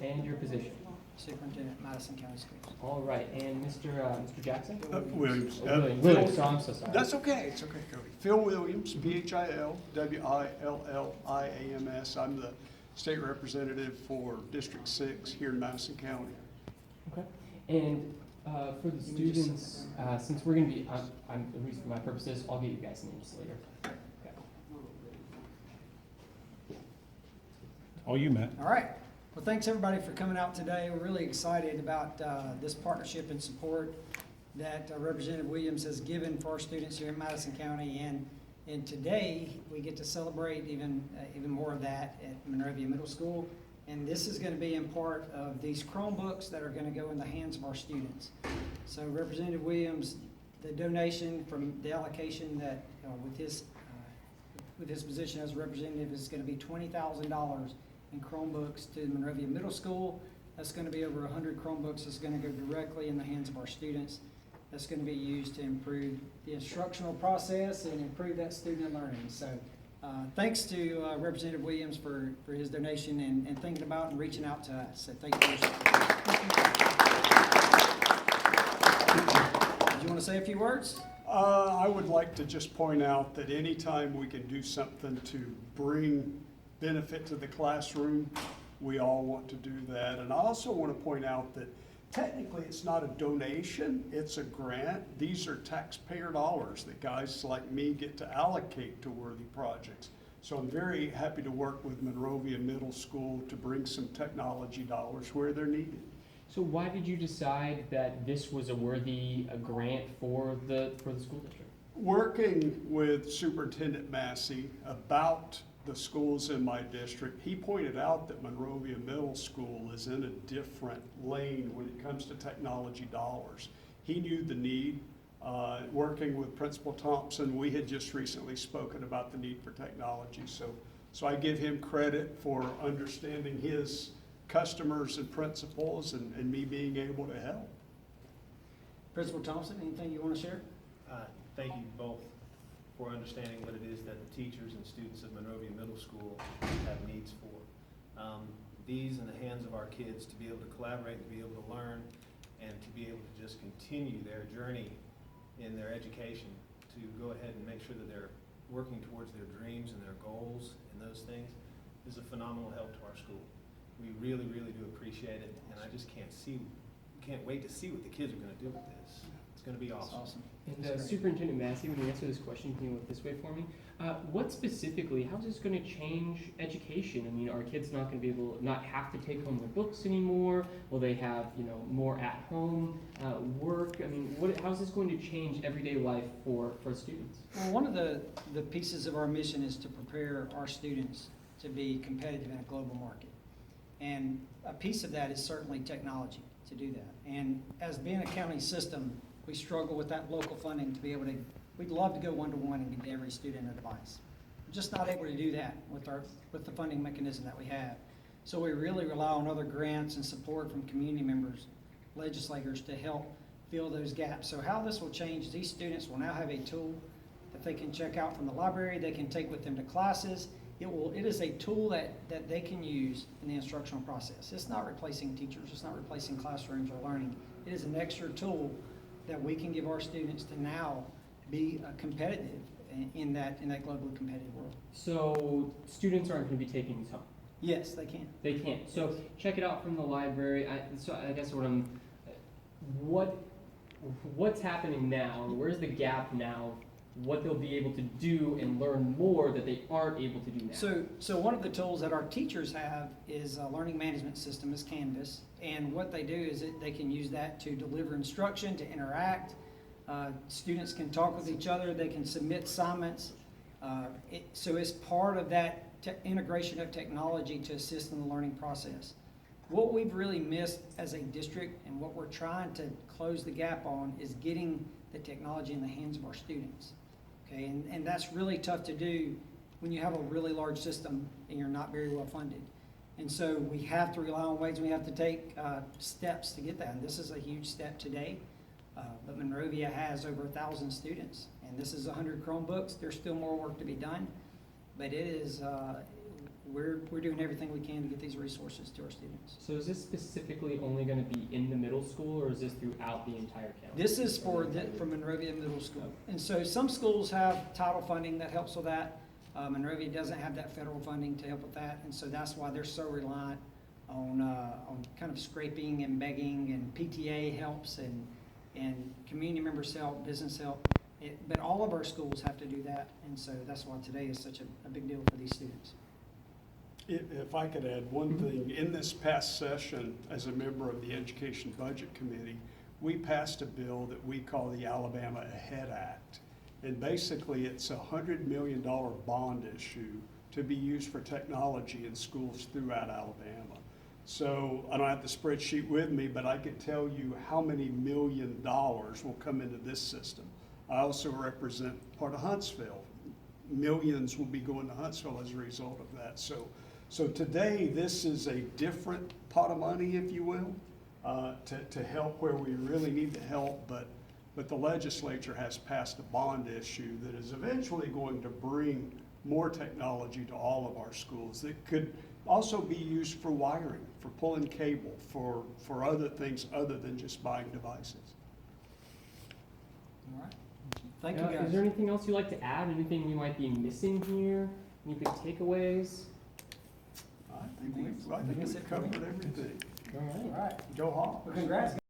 And your position? Superintendent, Madison County Schools. All right, and Mr. Jackson? Williams. Williams, so I'm so sorry. That's okay, it's okay, Cody. Phil Williams, PhilWilliams. I'm the state representative for District 6 here in Madison County. Okay. And for the students, since we're going to be, I'm at least for my purposes, I'll get you guys names later. Okay. All you, Matt. All right. Well, thanks everybody for coming out today. We're really excited about this partnership and support that Representative Williams has given for our students here in Madison County. And today we get to celebrate even more of that at Monrovia Middle School. And this is going to be in part of these Chromebooks that are going to go in the hands of our students. So Representative Williams, the donation from the allocation that with his position as a representative is going to be $20,000 in Chromebooks to Monrovia Middle School. That's going to be over 100 Chromebooks that's going to go directly in the hands of our students. That's going to be used to improve the instructional process and improve that student learning. So thanks to Representative Williams for his donation and thinking about and reaching out to us. So thank you for your support. Do you want to say a few words? I would like to just point out that anytime we can do something to bring benefit to the classroom, we all want to do that. And I also want to point out that technically it's not a donation, it's a grant. These are taxpayer dollars that guys like me get to allocate to worthy projects. So I'm very happy to work with Monrovia Middle School to bring some technology dollars where they're needed. So why did you decide that this was a worthy grant for the school district? Working with Superintendent Massey about the schools in my district, he pointed out that Monrovia Middle School is in a different lane when it comes to technology dollars. He knew the need. Working with Principal Thompson, we had just recently spoken about the need for technology. So I give him credit for understanding his customers and principals and me being able to help. Principal Thompson, anything you want to share? Thank you both for understanding what it is that the teachers and students of Monrovia Middle School have needs for. These in the hands of our kids to be able to collaborate, to be able to learn, and to be able to just continue their journey in their education, to go ahead and make sure that they're working towards their dreams and their goals and those things is a phenomenal help to our school. We really, really do appreciate it, and I just can't wait to see what the kids are going to do with this. It's going to be awesome. And Superintendent Massey, when you answer this question, can you look this way for me? What specifically, how is this going to change education? I mean, are kids not going to be able to not have to take home their books anymore? Will they have, more at-home work? I mean, how is this going to change everyday life for students? Well, one of the pieces of our mission is to prepare our students to be competitive in a global market. And a piece of that is certainly technology to do that. And as being a county system, we struggle with that local funding to be able to, we'd love to go one-to-one and give every student a device. We're just not able to do that with the funding mechanism that we have. So we really rely on other grants and support from community members, legislators to help fill those gaps. So how this will change, these students will now have a tool that they can check out from the library, they can take with them to classes. It is a tool that they can use in the instructional process. It's not replacing teachers, it's not replacing classrooms or learning. It is an extra tool that we can give our students to now be competitive in that globally competitive world. So students aren't going to be taking these home? Yes, they can. They can. So check it out from the library. I guess what's happening now? Where's the gap now? What they'll be able to do and learn more that they aren't able to do now. So one of the tools that our teachers have is a learning management system, is Canvas. And what they do is they can use that to deliver instruction, to interact. Students can talk with each other. They can submit assignments. So it's part of that integration of technology to assist in the learning process. What we've really missed as a district and what we're trying to close the gap on is getting the technology in the hands of our students. Okay, and that's really tough to do when you have a really large system and you're not very well funded. And so we have to rely on ways, we have to take steps to get that. And this is a huge step today. But Monrovia has over 1,000 students, and this is 100 Chromebooks. There's still more work to be done, but it is, we're doing everything we can to get these resources to our students. So is this specifically only gonna be in the middle school, or is this throughout the entire county? This is for Monrovia Middle School. And so some schools have title funding that helps with that. Monrovia doesn't have that federal funding to help with that, and so that's why they're so reliant on kind of scraping and begging, and PTA helps, and community members help, business help. But all of our schools have to do that, and so that's why today is such a big deal for these students. If I could add one thing, in this past session, as a member of the Education Budget Committee, we passed a bill that we call the Alabama Ahead Act. And basically, it's a $100 million bond issue to be used for technology in schools throughout Alabama. So I don't have the spreadsheet with me, but I could tell you how many $1 million will come into this system. I also represent part of Huntsville. Millions will be going to Huntsville as a result of that. So today, this is a different pot of money, if you will, to help where we really need the help, but the legislature has passed a bond issue that is eventually going to bring more technology to all of our schools that could also be used for wiring, for pulling cable, for other things other than just buying devices. All right. Thank you, Is guys. there anything else you'd like to add? Anything we might be missing here? Any big takeaways? I think we've covered everything. All right. All right. Go Hawks. Well, congrats.